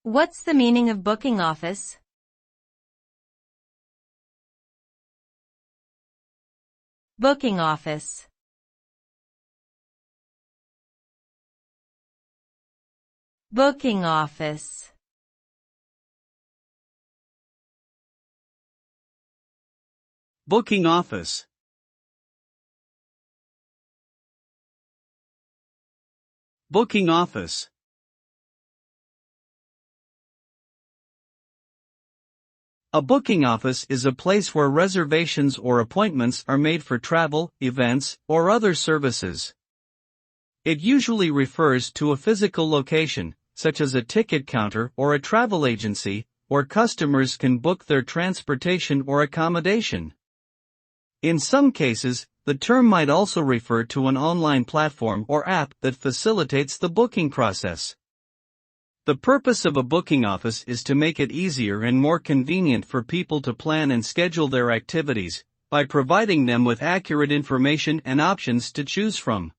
What's the meaning of booking office? Booking office. Booking office. Booking office. Booking office. A booking office is a place where reservations or appointments are made for travel, events, or other services. It usually refers to a physical location, such as a ticket counter or a travel agency, where customers can book their transportation or accommodation. In some cases, the term might also refer to an online platform or app that facilitates the booking process. The purpose of a booking office is to make it easier and more convenient for people to plan and schedule their activities, by providing them with accurate information and options to choose from.